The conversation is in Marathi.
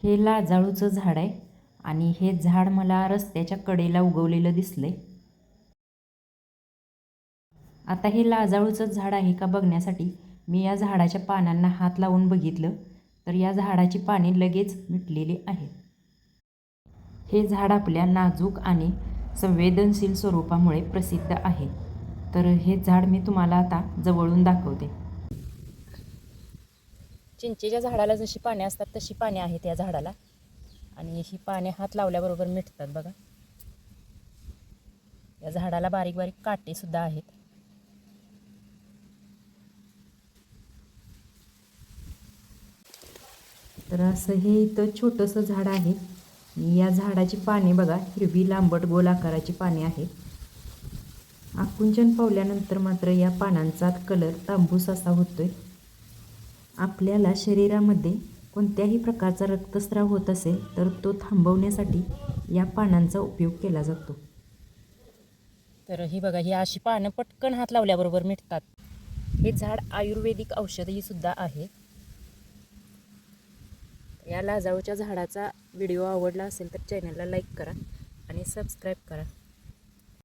हे लाजाळूचं झाड आहे आणि हे झाड मला रस्त्याच्या कडेला उगवलेलं दिसलंय. आता हे लाजाळूचं झाड आहे का बघण्यासाठी मी या झाडाच्या पानांना हात लावून बघितलं तर या झाडाची पाने लगेच मिटलेली आहेत. हे झाड आपल्या नाजूक आणि संवेदनशील स्वरूपामुळे प्रसिद्ध आहे. तर हे झाड मी तुम्हाला आता जवळून दाखवते. चिंचेच्या झाडाला जशी पाने असतात तशी पाने आहेत या झाडाला आणि ही पाने हात लावल्याबरोबर मिटतात बघा. या झाडाला बारीक बारीक काटे सुद्धा आहेत. तर असं हे इथं छोटंसं झाड आहे. या झाडाची पाने बघा हिरवी लांबट गोल आकाराची पाने आहेत. आकुंचन पावल्यानंतर मात्र या पानांचा कलर तांबूस असा होतोय. आपल्याला शरीरामध्ये कोणत्याही प्रकारचा रक्तस्राव होत असेल तर तो थांबवण्यासाठी या पानांचा उपयोग केला जातो. तर ही बघा ही अशी पानं पटकन हात लावल्याबरोबर मिटतात. हे झाड आयुर्वेदिक औषधही सुद्धा आहे. या लाजाळूच्या झाडाचा व्हिडिओ आवडला असेल तर चॅनलला लाईक करा आणि सबस्क्राईब करा.